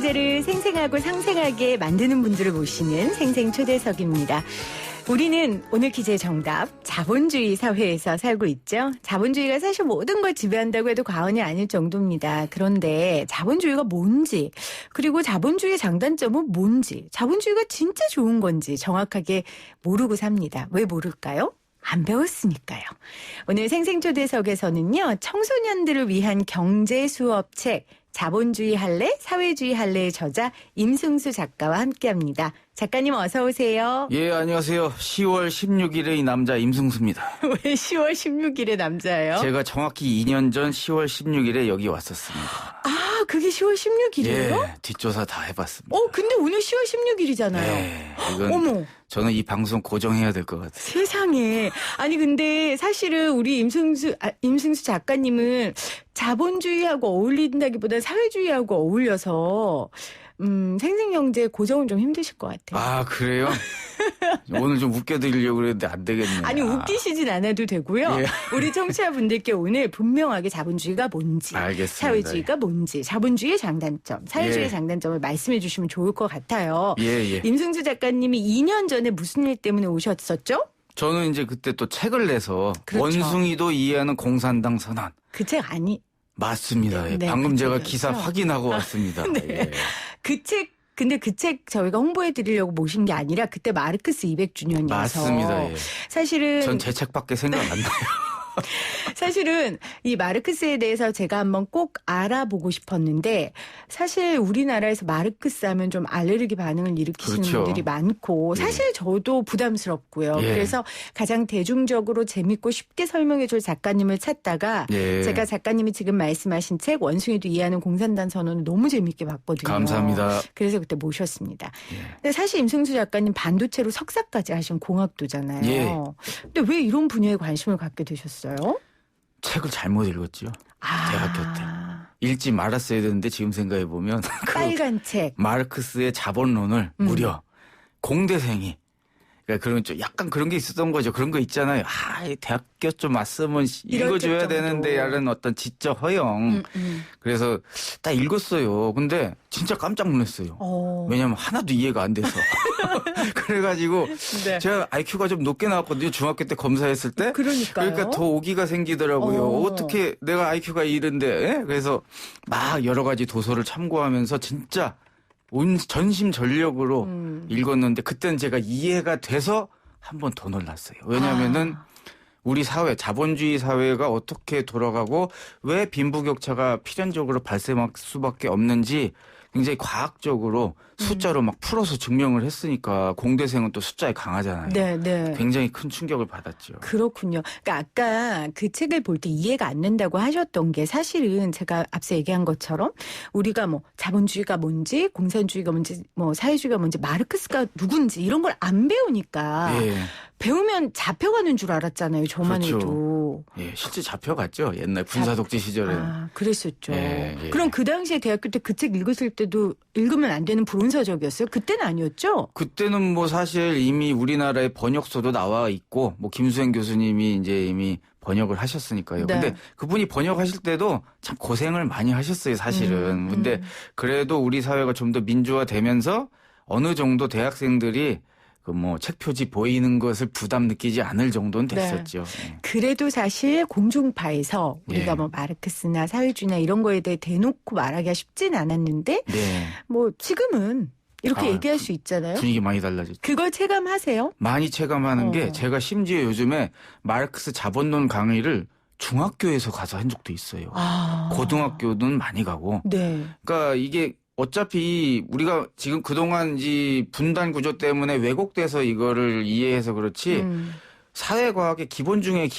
경제를 생생하고 상생하게 만드는 분들을 모시는 생생초대석입니다. 우리는 오늘 퀴즈의 정답, 자본주의 사회에서 살고 있죠. 자본주의가 사실 모든 걸 지배한다고 해도 과언이 아닐 정도입니다. 그런데 자본주의가 뭔지, 그리고 자본주의의 장단점은 뭔지, 자본주의가 진짜 좋은 건지 정확하게 모르고 삽니다. 왜 모를까요? 안 배웠으니까요. 오늘 생생초대석에서는요, 청소년들을 위한 경제 수업책 자본주의 할래, 사회주의 할래의 저자 임승수 작가와 함께합니다. 작가님 어서 오세요. 예, 안녕하세요. 10월 16일의 남자 임승수입니다. 왜 10월 16일에 남자예요? 제가 정확히 2년 전 10월 16일에 여기 왔었습니다. 아, 그게 10월 16일이에요? 예, 뒷조사 다 해봤습니다. 근데 오늘 10월 16일이잖아요. 예, 이건 어머. 저는 이 방송 고정해야 될 것 같아요. 세상에. 아니 근데 사실은 우리 임승수 작가님은 자본주의하고 어울린다기보다 사회주의하고 어울려서 생생경제 고정은 좀 힘드실 것 같아요. 아, 그래요? 오늘 좀 웃겨드리려고 그랬는데 안 되겠네요. 아니 웃기시진 않아도 되고요. 예. 우리 청취자분들께 오늘 분명하게 자본주의가 뭔지, 알겠습니다. 사회주의가 뭔지, 자본주의의 장단점, 사회주의의 예. 장단점을 말씀해 주시면 좋을 것 같아요. 예. 임승수 작가님이 2년 전에 무슨 일 때문에 오셨었죠? 저는 이제 그때 또 책을 내서 그렇죠. 원숭이도 이해하는 공산당 선언. 그 책 아니? 맞습니다. 예. 네, 방금 그 제가 책이었죠? 기사 확인하고 왔습니다. 네. 예. 근데 그 책 저희가 홍보해 드리려고 모신 게 아니라 그때 마르크스 200주년이어서. 맞습니다. 예. 사실은. 전 제 책밖에 생각 안 나요. 사실은 이 마르크스에 대해서 제가 한번 꼭 알아보고 싶었는데 사실 우리나라에서 마르크스 하면 좀 알레르기 반응을 일으키시는 그렇죠. 분들이 많고 사실 예. 저도 부담스럽고요. 예. 그래서 가장 대중적으로 재밌고 쉽게 설명해 줄 작가님을 찾다가 예. 제가 작가님이 지금 말씀하신 책 원숭이도 이해하는 공산당 선언을 너무 재밌게 봤거든요. 감사합니다. 그래서 그때 모셨습니다. 예. 근데 사실 임승수 작가님 반도체로 석사까지 하신 공학도잖아요. 예. 근데 왜 이런 분야에 관심을 갖게 되셨어요? 책을 잘못 읽었죠. 대학교 때. 읽지 말았어야 되는데 지금 생각해 보면 빨간 책. 마르크스의 자본론을 무려 공대생이 그러니까 그런 좀 약간 그런 게 있었던 거죠. 그런 거 있잖아요. 이 대학교 좀 왔으면 읽어줘야 되는데 라는 어떤 지적 허영. 그래서 딱 읽었어요. 근데 진짜 깜짝 놀랐어요. 왜냐면 하나도 이해가 안 돼서. 그래가지고 네. 제가 IQ가 좀 높게 나왔거든요. 중학교 때 검사했을 때. 그러니까요. 그러니까 더 오기가 생기더라고요. 어떻게 내가 IQ가 이른데. 예? 그래서 막 여러 가지 도서를 참고하면서 진짜 온 전심전력으로 읽었는데 그때는 제가 이해가 돼서 한 번 더 놀랐어요. 왜냐하면은 우리 사회, 자본주의 사회가 어떻게 돌아가고 왜 빈부격차가 필연적으로 발생할 수밖에 없는지 굉장히 과학적으로 숫자로 막 풀어서 증명을 했으니까 공대생은 또 숫자에 강하잖아요. 네. 굉장히 큰 충격을 받았죠. 그렇군요. 그러니까 아까 그 책을 볼 때 이해가 안 된다고 하셨던 게 사실은 제가 앞서 얘기한 것처럼 우리가 뭐 자본주의가 뭔지 공산주의가 뭔지 뭐 사회주의가 뭔지 마르크스가 누군지 이런 걸 안 배우니까 예. 배우면 잡혀가는 줄 알았잖아요. 저만 그렇죠. 해도. 예, 실제 잡혀갔죠. 옛날 군사독재 시절에. 그랬었죠. 예. 그럼 그 당시에 대학교 때 그 책 읽었을 때도 읽으면 안 되는 불온서적이었어요? 그때는 아니었죠? 그때는 뭐 사실 이미 우리나라에 번역서도 나와 있고 뭐 김수행 교수님이 이제 이미 번역을 하셨으니까요. 네. 근데 그분이 번역하실 때도 참 고생을 많이 하셨어요, 사실은. 근데 그래도 우리 사회가 좀 더 민주화되면서 어느 정도 대학생들이 그 뭐 책 표지 보이는 것을 부담 느끼지 않을 정도는 됐었죠. 네. 그래도 사실 공중파에서 우리가 예. 뭐 마르크스나 사회주의나 이런 거에 대해 대놓고 말하기가 쉽진 않았는데 네. 뭐 지금은 이렇게 얘기할 수 있잖아요. 분위기 많이 달라졌죠. 그걸 체감하세요? 많이 체감하는 게 제가 심지어 요즘에 마르크스 자본론 강의를 중학교에서 가서 한 적도 있어요. 고등학교는 많이 가고. 네. 그러니까 이게 어차피 우리가 지금 그동안 이 분단 구조 때문에 왜곡돼서 이거를 이해해서 그렇지 사회과학의 기본 중에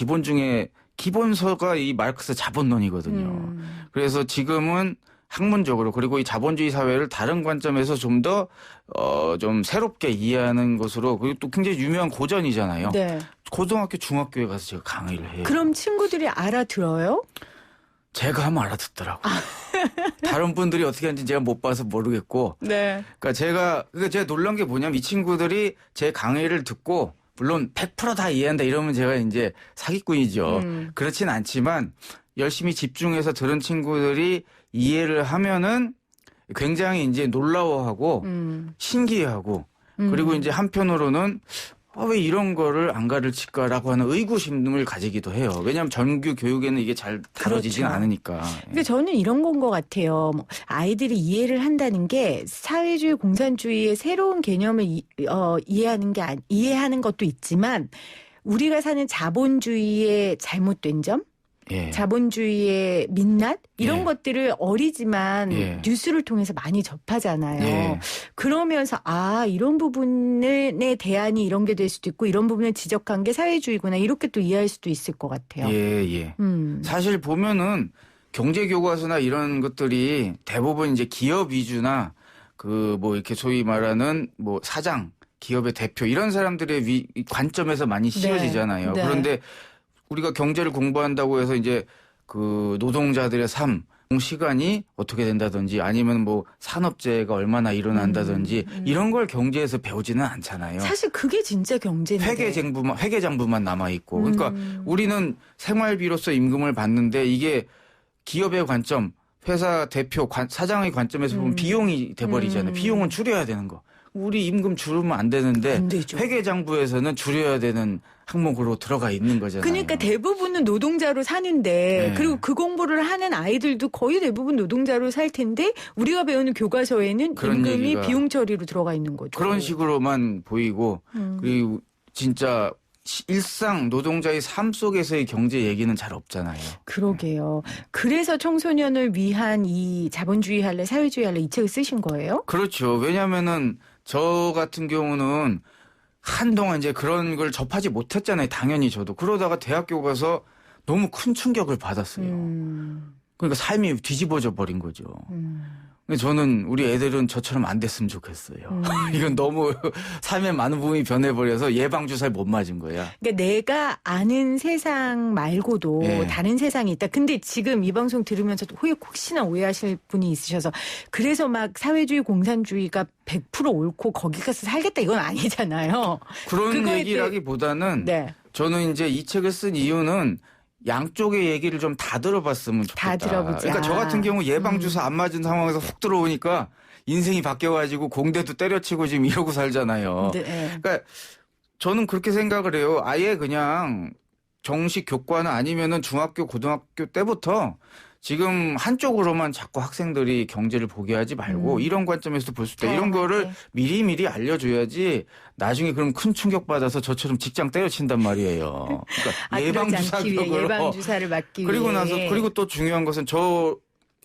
기본서가 이 마르크스 자본론이거든요. 그래서 지금은 학문적으로 그리고 이 자본주의 사회를 다른 관점에서 좀 더 좀 새롭게 이해하는 것으로 그리고 또 굉장히 유명한 고전이잖아요. 네. 고등학교, 중학교에 가서 제가 강의를 해요. 그럼 친구들이 알아들어요? 제가 하면 알아듣더라고요. 다른 분들이 어떻게 하는지 제가 못 봐서 모르겠고. 네. 그러니까 제가 놀란 게 뭐냐면 이 친구들이 제 강의를 듣고 물론 100% 다 이해한다 이러면 제가 이제 사기꾼이죠. 그렇진 않지만 열심히 집중해서 들은 친구들이 이해를 하면은 굉장히 이제 놀라워하고 신기해하고 그리고 이제 한편으로는 왜 이런 거를 안 가르칠까라고 하는 의구심을 가지기도 해요. 왜냐하면 정규 교육에는 이게 잘 다뤄지진 그렇죠. 않으니까. 근데 저는 이런 건 것 같아요. 뭐 아이들이 이해를 한다는 게 사회주의 공산주의의 새로운 개념을 이해하는 것도 있지만 우리가 사는 자본주의의 잘못된 점, 예. 자본주의의 민낯 이런 예. 것들을 어리지만 예. 뉴스를 통해서 많이 접하잖아요. 예. 그러면서 이런 부분의 대안이 이런 게 될 수도 있고 이런 부분을 지적한 게 사회주의구나 이렇게 또 이해할 수도 있을 것 같아요. 예. 사실 보면은 경제 교과서나 이런 것들이 대부분 이제 기업 위주나 그 뭐 이렇게 소위 말하는 뭐 사장, 기업의 대표 이런 사람들의 관점에서 많이 씌워지잖아요. 네. 그런데 우리가 경제를 공부한다고 해서 이제 그 노동자들의 삶, 시간이 어떻게 된다든지 아니면 뭐 산업재해가 얼마나 일어난다든지 이런 걸 경제에서 배우지는 않잖아요. 사실 그게 진짜 경제인데. 회계장부만 남아 있고. 그러니까 우리는 생활비로서 임금을 받는데 이게 기업의 관점, 회사 대표, 사장의 관점에서 보면 비용이 돼버리잖아요. 비용은 줄여야 되는 거. 우리 임금 줄이면 안 되는데 안 되죠. 회계장부에서는 줄여야 되는 항목으로 들어가 있는 거잖아요. 그러니까 대부분은 노동자로 사는데 네. 그리고 그 공부를 하는 아이들도 거의 대부분 노동자로 살 텐데 우리가 배우는 교과서에는 그런 임금이 얘기가 비용 처리로 들어가 있는 거죠. 그런 식으로만 보이고 그리고 진짜 일상 노동자의 삶 속에서의 경제 얘기는 잘 없잖아요. 그러게요. 그래서 청소년을 위한 이 자본주의 할래 사회주의 할래 이 책을 쓰신 거예요? 그렇죠. 왜냐하면은 저 같은 경우는 한동안 이제 그런 걸 접하지 못했잖아요. 당연히 저도. 그러다가 대학교 가서 너무 큰 충격을 받았어요. 그러니까 삶이 뒤집어져 버린 거죠. 근데 저는 우리 애들은 저처럼 안 됐으면 좋겠어요. 이건 너무 삶의 많은 부분이 변해버려서 예방주사를 못 맞은 거야. 그러니까 내가 아는 세상 말고도 예. 다른 세상이 있다. 근데 지금 이 방송 들으면서 혹시나 오해하실 분이 있으셔서 그래서 막 사회주의 공산주의가 100% 옳고 거기 가서 살겠다 이건 아니잖아요. 그런 그거에 얘기라기보다는 네. 저는 이제 이 책을 쓴 이유는 양쪽의 얘기를 좀 다 들어봤으면 좋겠다. 다 들어보자. 그러니까 저 같은 경우 예방주사 안 맞은 상황에서 훅 들어오니까 인생이 바뀌어가지고 공대도 때려치고 지금 이러고 살잖아요. 네. 그러니까 저는 그렇게 생각을 해요. 아예 그냥 정식 교과는 아니면은 중학교, 고등학교 때부터 지금 한쪽으로만 자꾸 학생들이 경제를 보게 하지 말고 이런 관점에서도 볼 수 있다. 이런 거를 미리미리 알려줘야지 나중에 그럼 큰 충격받아서 저처럼 직장 때려친단 말이에요. 그러니까 예방주사적으로. 예방주사를 맞기 그리고 위해. 나서 그리고 또 중요한 것은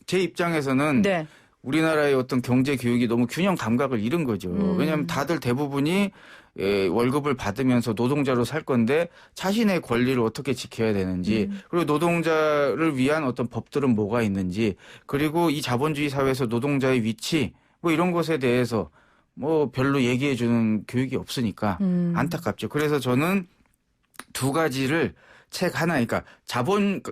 제 입장에서는 네. 우리나라의 어떤 경제 교육이 너무 균형 감각을 잃은 거죠. 왜냐하면 다들 대부분이 월급을 받으면서 노동자로 살 건데 자신의 권리를 어떻게 지켜야 되는지 그리고 노동자를 위한 어떤 법들은 뭐가 있는지 그리고 이 자본주의 사회에서 노동자의 위치 뭐 이런 것에 대해서 뭐 별로 얘기해 주는 교육이 없으니까 안타깝죠. 그래서 저는 두 가지를 책 하나, 그러니까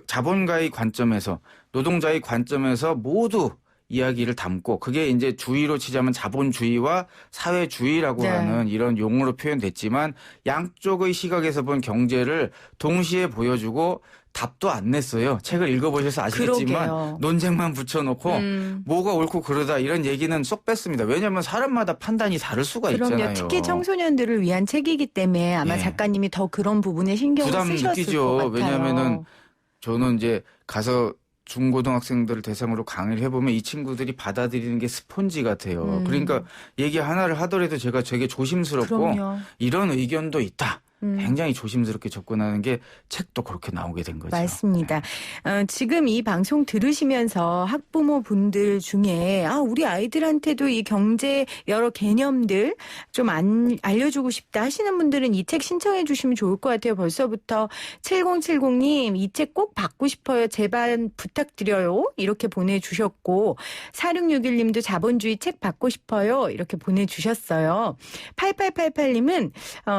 자본가의 관점에서 노동자의 관점에서 모두 이야기를 담고 그게 이제 주의로 치자면 자본주의와 사회주의라고 네. 하는 이런 용어로 표현됐지만 양쪽의 시각에서 본 경제를 동시에 보여주고 답도 안 냈어요. 책을 읽어보셔서 아시겠지만 그러게요. 논쟁만 붙여놓고 뭐가 옳고 그러다 이런 얘기는 쏙 뺐습니다. 왜냐하면 사람마다 판단이 다를 수가 그럼요. 있잖아요. 특히 청소년들을 위한 책이기 때문에 아마 예. 작가님이 더 그런 부분에 신경을 부담 쓰셨을 느끼죠. 것 같아요. 왜냐하면은 저는 이제 가서 중고등학생들을 대상으로 강의를 해보면 이 친구들이 받아들이는 게 스폰지 같아요. 그러니까 얘기 하나를 하더라도 제가 되게 조심스럽고 그럼요. 이런 의견도 있다. 굉장히 조심스럽게 접근하는 게 책도 그렇게 나오게 된 거죠. 맞습니다. 지금 이 방송 들으시면서 학부모 분들 중에 우리 아이들한테도 이 경제 여러 개념들 좀 알려주고 싶다 하시는 분들은 이 책 신청해 주시면 좋을 것 같아요. 벌써부터 7070님 이 책 꼭 받고 싶어요. 제발 부탁드려요. 이렇게 보내주셨고 4661님도 자본주의 책 받고 싶어요. 이렇게 보내주셨어요. 8888님은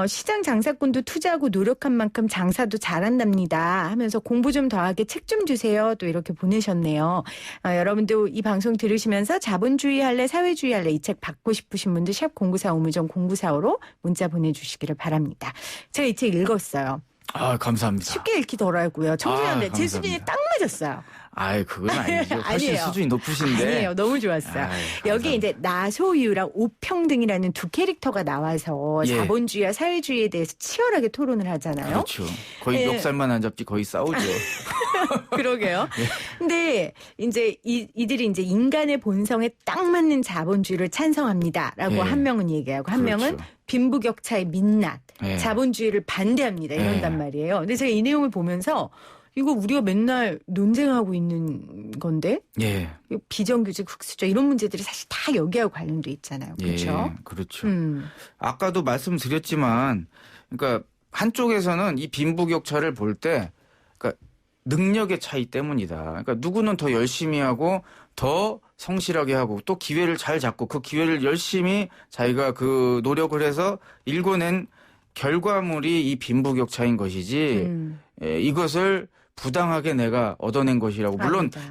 시장 장사꾼도 투자하고 노력한 만큼 장사도 잘한답니다 하면서 공부 좀 더하게 책 좀 주세요. 또 이렇게 보내셨네요. 여러분도 이 방송 들으시면서 자본주의 할래 사회주의 할래 이 책 받고 싶으신 분들 샵 0945무정 0945로 문자 보내주시기를 바랍니다. 제가 이 책 읽었어요. 감사합니다. 쉽게 읽히더라고요. 청소년들 제 감사합니다. 수준이 딱 맞았어요. 아이, 그건 아니죠. 훨씬 아니에요. 수준이 높으신데. 아니에요. 너무 좋았어요. 아이, 여기 이제 나소유랑 오평등이라는 두 캐릭터가 나와서 예. 자본주의와 사회주의에 대해서 치열하게 토론을 하잖아요. 그렇죠. 거의 예. 멱살만 안 잡지 거의 싸우죠. 그러게요. 근데 이제 이들이 이제 인간의 본성에 딱 맞는 자본주의를 찬성합니다라고 예. 한 명은 얘기하고 한 그렇죠. 명은 빈부격차의 민낯, 예. 자본주의를 반대합니다. 이런단 예. 말이에요. 근데 제가 이 내용을 보면서 이거 우리가 맨날 논쟁하고 있는 건데 예. 비정규직 흑수저 이런 문제들이 사실 다 여기하고 관련돼 있잖아요. 그렇죠? 예. 그렇죠. 음. 아까도 말씀드렸지만, 그러니까 한쪽에서는 이 빈부격차를 볼 때, 그러니까 능력의 차이 때문이다. 그러니까 누구는 더 열심히 하고 더 성실하게 하고 또 기회를 잘 잡고 그 기회를 열심히 자기가 그 노력을 해서 일궈낸 결과물이 이 빈부격차인 것이지 이것을 부당하게 내가 얻어낸 것이라고. 물론 아니다.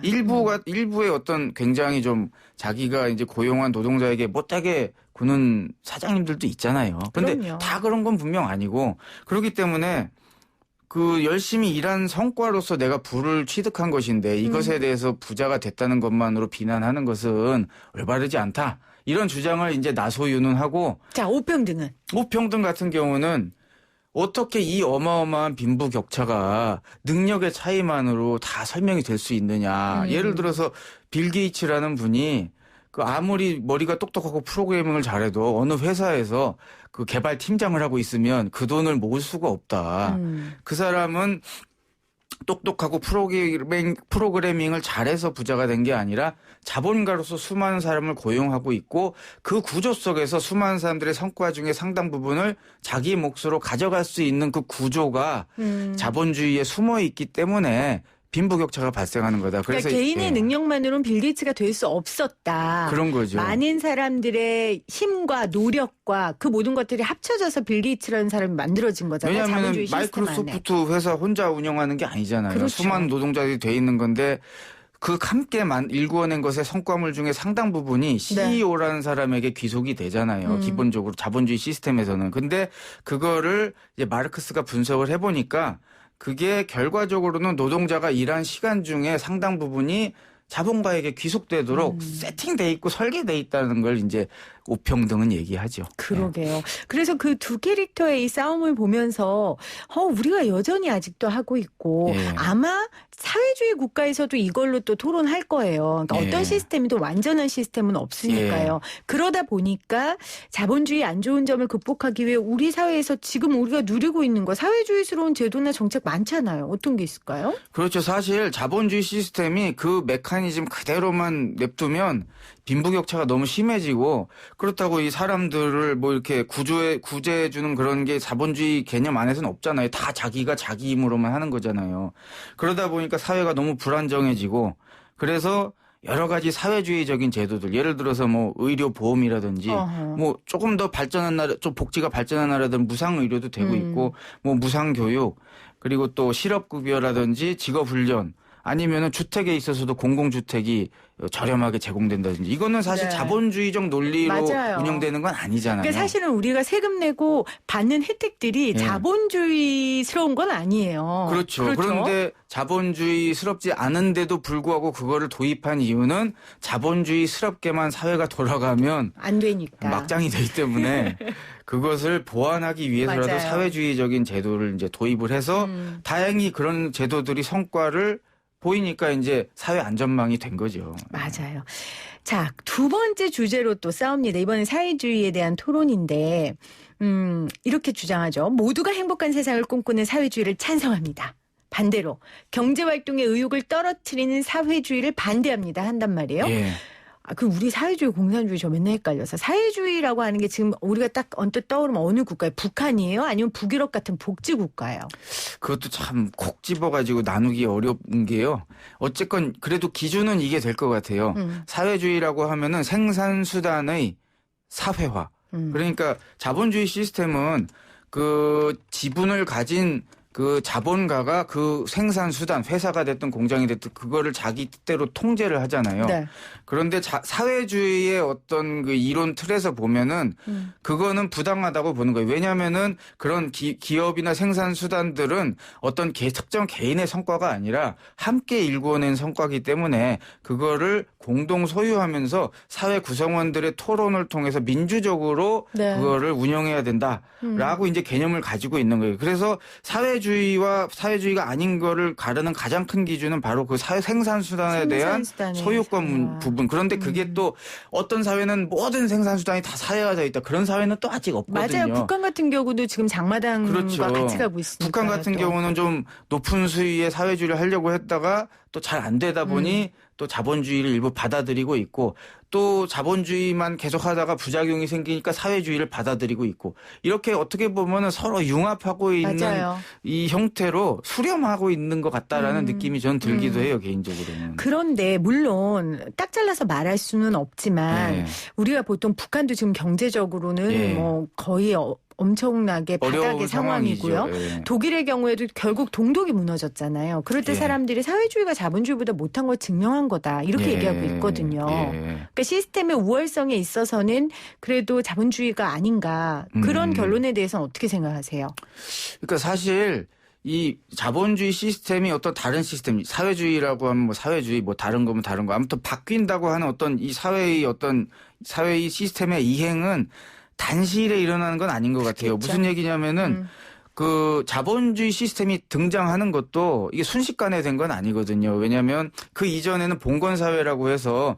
일부의 어떤 굉장히 좀 자기가 이제 고용한 노동자에게 못하게 구는 사장님들도 있잖아요. 근데 그럼요. 다 그런 건 분명 아니고 그렇기 때문에 그 열심히 일한 성과로서 내가 부를 취득한 것인데 이것에 대해서 부자가 됐다는 것만으로 비난하는 것은 올바르지 않다. 이런 주장을 이제 나소유는 하고 자, 오평등은 오평등 같은 경우는 어떻게 이 어마어마한 빈부격차가 능력의 차이만으로 다 설명이 될 수 있느냐. 예를 들어서 빌 게이츠라는 분이 그 아무리 머리가 똑똑하고 프로그래밍을 잘해도 어느 회사에서 그 개발 팀장을 하고 있으면 그 돈을 모을 수가 없다. 그 사람은 똑똑하고 프로그래밍을 잘해서 부자가 된 게 아니라 자본가로서 수많은 사람을 고용하고 있고 그 구조 속에서 수많은 사람들의 성과 중에 상당 부분을 자기 몫으로 가져갈 수 있는 그 구조가 자본주의에 숨어 있기 때문에 빈부격차가 발생하는 거다. 그러니까 개인의 능력만으로는 빌 게이츠가 될 수 없었다. 그런 거죠. 많은 사람들의 힘과 노력과 그 모든 것들이 합쳐져서 빌 게이츠라는 사람이 만들어진 거잖아요. 왜냐하면 자본주의 시스템 마이크로소프트 안에. 회사 혼자 운영하는 게 아니잖아요. 그렇죠. 수많은 노동자들이 돼 있는 건데 그 함께 일구어낸 것의 성과물 중에 상당 부분이 CEO라는 사람에게 귀속이 되잖아요. 기본적으로 자본주의 시스템에서는. 근데 그거를 이제 마르크스가 분석을 해보니까 그게 결과적으로는 노동자가 일한 시간 중에 상당 부분이 자본가에게 귀속되도록 세팅돼 있고 설계돼 있다는 걸 이제 오평등은 얘기하죠. 그러게요. 그래서 그 두 캐릭터의 이 싸움을 보면서 우리가 여전히 아직도 하고 있고 예. 아마 사회주의 국가에서도 이걸로 또 토론할 거예요. 그러니까 예. 어떤 시스템이도 완전한 시스템은 없으니까요. 그러다 보니까 자본주의 안 좋은 점을 극복하기 위해 우리 사회에서 지금 우리가 누리고 있는 거 사회주의스러운 제도나 정책 많잖아요. 어떤 게 있을까요? 그렇죠. 사실 자본주의 시스템이 그 메커니즘 그대로만 냅두면 빈부격차가 너무 심해지고 그렇다고 이 사람들을 뭐 이렇게 구제해 주는 그런 게 자본주의 개념 안에서는 없잖아요. 다 자기가 자기 힘으로만 하는 거잖아요. 그러다 보니까 사회가 너무 불안정해지고 그래서 여러 가지 사회주의적인 제도들 예를 들어서 뭐 의료 보험이라든지 뭐 조금 더 발전한 나라 좀 복지가 발전한 나라들은 무상 의료도 되고 있고 뭐 무상 교육 그리고 또 실업급여라든지 직업훈련 아니면은 주택에 있어서도 공공주택이 저렴하게 제공된다든지 이거는 사실 자본주의적 논리로 맞아요. 운영되는 건 아니잖아요. 그러니까 사실은 우리가 세금 내고 받는 혜택들이 자본주의스러운 건 아니에요. 그렇죠. 그런데 자본주의스럽지 않은데도 불구하고 그거를 도입한 이유는 자본주의스럽게만 사회가 돌아가면 안 되니까. 막장이 되기 때문에 그것을 보완하기 위해서라도 맞아요. 사회주의적인 제도를 이제 도입을 해서 다행히 그런 제도들이 성과를 보이니까 이제 사회 안전망이 된 거죠. 맞아요. 자, 두 번째 주제로 또 싸웁니다. 이번엔 사회주의에 대한 토론인데, 이렇게 주장하죠. 모두가 행복한 세상을 꿈꾸는 사회주의를 찬성합니다. 반대로 경제활동의 의욕을 떨어뜨리는 사회주의를 반대합니다. 한단 말이에요. 예. 우리 사회주의, 공산주의 저 맨날 헷갈려서 사회주의라고 하는 게 지금 우리가 딱 언뜻 떠오르면 어느 국가예요? 북한이에요? 아니면 북유럽 같은 복지국가예요? 그것도 참 콕 집어가지고 나누기 어려운 게요. 어쨌건 그래도 기준은 이게 될 것 같아요. 사회주의라고 하면은 생산수단의 사회화. 그러니까 자본주의 시스템은 그 지분을 가진 그 자본가가 그 생산 수단, 회사가 됐든 공장이 됐든 그거를 자기 뜻대로 통제를 하잖아요. 네. 그런데 사회주의의 어떤 그 이론 틀에서 보면은 그거는 부당하다고 보는 거예요. 왜냐하면은 그런 기업이나 생산 수단들은 어떤 특정 개인의 성과가 아니라 함께 일궈낸 성과이기 때문에 그거를 공동 소유하면서 사회 구성원들의 토론을 통해서 민주적으로 네. 그거를 운영해야 된다라고 이제 개념을 가지고 있는 거예요. 그래서 사회주의와 사회주의가 아닌 거를 가르는 가장 큰 기준은 바로 그 생산 수단에 대한 소유권 부분. 그런데 그게 또 어떤 사회는 모든 생산 수단이 다 사회화되어 있다. 그런 사회는 또 아직 없거든요. 맞아요. 북한 같은 경우도 지금 장마당과 그렇죠. 같이 가고 있습니다. 북한 같은 경우는 좀 높은 수위의 사회주의를 하려고 했다가 또 잘 안 되다 보니 또 자본주의를 일부 받아들이고 있고 또 자본주의만 계속하다가 부작용이 생기니까 사회주의를 받아들이고 있고 이렇게 어떻게 보면은 서로 융합하고 있는 맞아요. 이 형태로 수렴하고 있는 것 같다라는 느낌이 저는 들기도 해요, 개인적으로는. 그런데 물론 딱 잘라서 말할 수는 없지만 네. 우리가 보통 북한도 지금 경제적으로는 네. 뭐 거의 엄청나게 바닥의 상황이고요. 예. 독일의 경우에도 결국 동독이 무너졌잖아요. 그럴 때 사람들이 사회주의가 자본주의보다 못한 걸 증명한 거다. 이렇게 얘기하고 있거든요. 그러니까 시스템의 우월성에 있어서는 그래도 자본주의가 아닌가. 그런 결론에 대해서는 어떻게 생각하세요? 그러니까 사실 이 자본주의 시스템이 어떤 다른 시스템, 사회주의라고 하면 뭐 사회주의, 뭐 다른 거면 다른 거. 아무튼 바뀐다고 하는 어떤 이 사회의 시스템의 이행은 단시일에 일어나는 건 아닌 것 같아요. 그렇죠. 무슨 얘기냐면은 그 자본주의 시스템이 등장하는 것도 이게 순식간에 된 건 아니거든요. 왜냐하면 그 이전에는 봉건사회라고 해서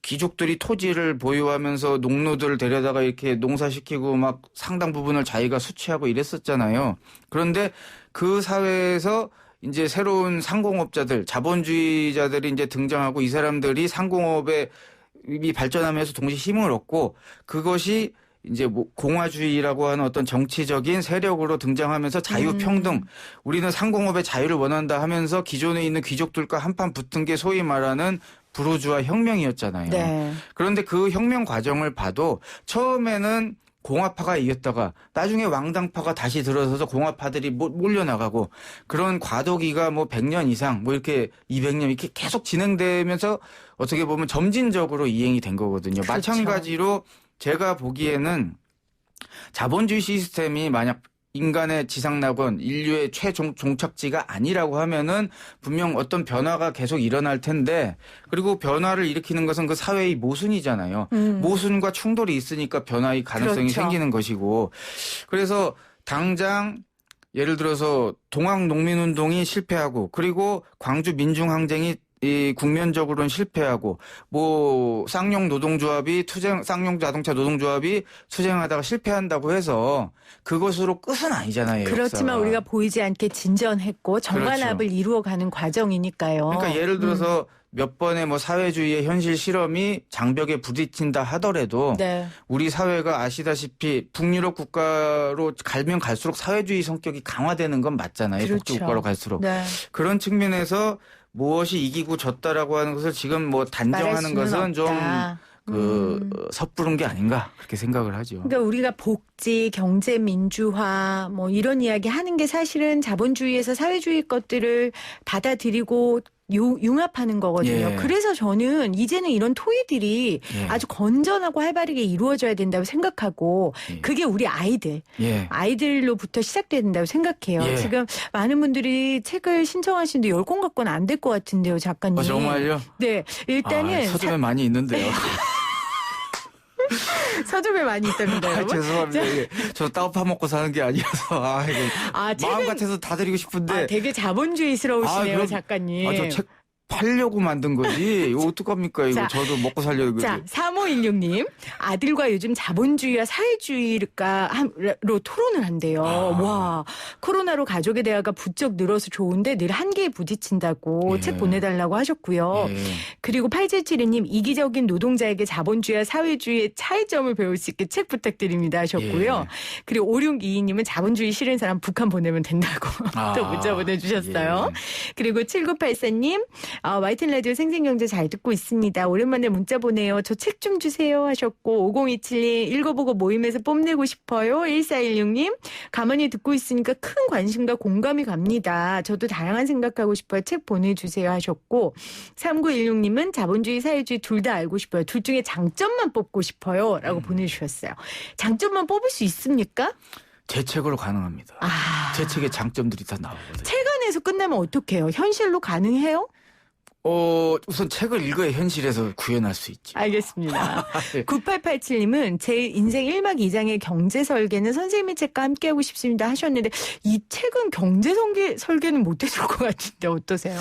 귀족들이 토지를 보유하면서 농노들을 데려다가 이렇게 농사시키고 막 상당 부분을 자기가 수취하고 이랬었잖아요. 그런데 그 사회에서 이제 새로운 상공업자들, 자본주의자들이 이제 등장하고 이 사람들이 상공업에 발전하면서 동시에 힘을 얻고 그것이 이제 뭐 공화주의라고 하는 어떤 정치적인 세력으로 등장하면서 자유평등, 우리는 상공업의 자유를 원한다 하면서 기존에 있는 귀족들과 한판 붙은 게 소위 말하는 부르주아 혁명이었잖아요. 네. 그런데 그 혁명 과정을 봐도 처음에는 공화파가 이겼다가 나중에 왕당파가 다시 들어서서 공화파들이 몰려나가고 그런 과도기가 뭐 100년 이상 뭐 이렇게 200년 이렇게 계속 진행되면서 어떻게 보면 점진적으로 이행이 된 거거든요. 그렇죠. 마찬가지로 제가 보기에는 자본주의 시스템이 만약 인간의 지상낙원, 인류의 종착지가 아니라고 하면은 분명 어떤 변화가 계속 일어날 텐데 그리고 변화를 일으키는 것은 그 사회의 모순이잖아요. 모순과 충돌이 있으니까 변화의 가능성이 그렇죠. 생기는 것이고 그래서 당장 예를 들어서 동학농민운동이 실패하고 그리고 광주 민중항쟁이 이 국면적으로는 실패하고 뭐 쌍용 자동차 노동조합이 투쟁하다가 실패한다고 해서 그것으로 끝은 아니잖아요. 그렇지만 역사가. 우리가 보이지 않게 진전했고 정반합을 그렇죠. 이루어가는 과정이니까요. 그러니까 예를 들어서 몇 번의 뭐 사회주의의 현실 실험이 장벽에 부딪힌다 하더라도 네. 우리 사회가 아시다시피 북유럽 국가로 갈면 갈수록 사회주의 성격이 강화되는 건 맞잖아요. 그렇죠. 복지국가로 갈수록. 네. 그런 측면에서 무엇이 이기고 졌다라고 하는 것을 지금 뭐 단정하는 것은 좀 섣부른 게 아닌가 그렇게 생각을 하죠. 그러니까 우리가 복지, 경제 민주화 뭐 이런 이야기 하는 게 사실은 자본주의에서 사회주의 것들을 받아들이고 융합하는 거거든요. 예. 그래서 저는 이제는 이런 토의들이 예. 아주 건전하고 활발하게 이루어져야 된다고 생각하고 예. 그게 우리 아이들로부터 시작돼야 된다고 생각해요. 예. 지금 많은 분들이 책을 신청하시는데 10권 갖고는 안 될 것 같은데요, 작가님. 정말요? 네. 일단은 서점에 많이 있는데요. 서점에 많이 있다는데요, 여러분? 죄송합니다. 예. 저 따로 파먹고 사는 게 아니라서 마음 같아서 다 드리고 싶은데 되게 자본주의스러우시네요, 작가님. 저 책 팔려고 만든 거지. 이거 어떡합니까? 이거 저도 먹고 살려고. 자, 3516님. 아들과 요즘 자본주의와 사회주의로 토론을 한대요. 와, 코로나로 가족의 대화가 부쩍 늘어서 좋은데 늘 한계에 부딪힌다고 책 보내달라고 하셨고요. 그리고 8772님. 이기적인 노동자에게 자본주의와 사회주의의 차이점을 배울 수 있게 책 부탁드립니다 하셨고요. 그리고 5622님은 자본주의 싫은 사람 북한 보내면 된다고 또 문자 보내주셨어요. 그리고 7984님. YTN 라디오 생생경제 잘 듣고 있습니다. 오랜만에 문자 보내요. 저 책 좀 주세요 하셨고 5027님 읽어보고 모임에서 뽐내고 싶어요. 1416님 가만히 듣고 있으니까 큰 관심과 공감이 갑니다. 저도 다양한 생각하고 싶어요. 책 보내주세요 하셨고 3916님은 자본주의, 사회주의 둘 다 알고 싶어요. 둘 중에 장점만 뽑고 싶어요 라고 보내주셨어요. 장점만 뽑을 수 있습니까? 제 책으로 가능합니다. 제 책에 장점들이 다 나오거든요. 책 안에서 끝나면 어떡해요? 현실로 가능해요? 우선 책을 읽어야 현실에서 구현할 수 있지. 알겠습니다. 9887님은 제 인생 1막 2장의 경제 설계는 선생님의 책과 함께하고 싶습니다 하셨는데 이 책은 경제 설계는 못 해줄 것 같은데 어떠세요?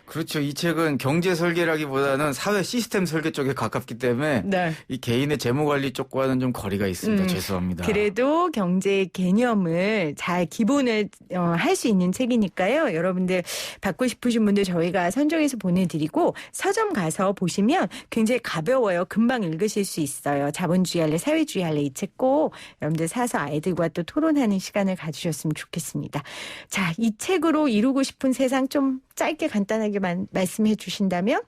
그렇죠. 이 책은 경제 설계라기보다는 사회 시스템 설계 쪽에 가깝기 때문에 네. 이 개인의 재무 관리 쪽과는 좀 거리가 있습니다. 죄송합니다. 그래도 경제 개념을 잘 기본을 할 수 있는 책이니까요. 여러분들 받고 싶으신 분들 저희가 선정해서 보내드리고 서점 가서 보시면 굉장히 가벼워요. 금방 읽으실 수 있어요. 자본주의 할래, 사회주의 할래 이 책 꼭 여러분들 사서 아이들과 또 토론하는 시간을 가지셨으면 좋겠습니다. 자, 이 책으로 이루고 싶은 세상 좀 짧게 간단하게 말씀해 주신다면?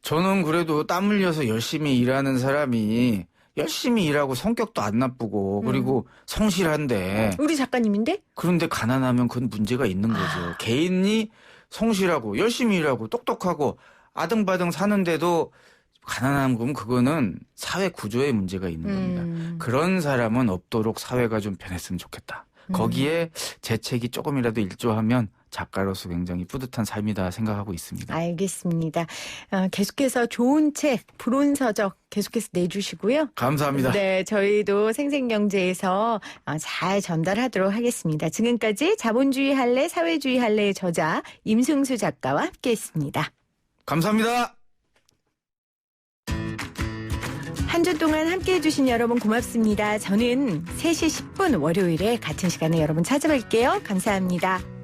저는 그래도 땀 흘려서 열심히 일하는 사람이 열심히 일하고 성격도 안 나쁘고 그리고 성실한데 우리 작가님인데? 그런데 가난하면 그건 문제가 있는 거죠. 개인이 성실하고 열심히 일하고 똑똑하고 아등바등 사는데도 가난한 건 그거는 사회 구조에 문제가 있는 겁니다. 그런 사람은 없도록 사회가 좀 변했으면 좋겠다. 거기에 제 책이 조금이라도 일조하면 작가로서 굉장히 뿌듯한 삶이다 생각하고 있습니다. 알겠습니다. 계속해서 좋은 책, 불온서적 계속해서 내주시고요. 감사합니다. 네, 저희도 생생경제에서 잘 전달하도록 하겠습니다. 지금까지 자본주의 할래, 사회주의 할래의 저자 임승수 작가와 함께했습니다. 감사합니다. 한 주 동안 함께해 주신 여러분 고맙습니다. 저는 3시 10분 월요일에 같은 시간에 여러분 찾아뵐게요. 감사합니다.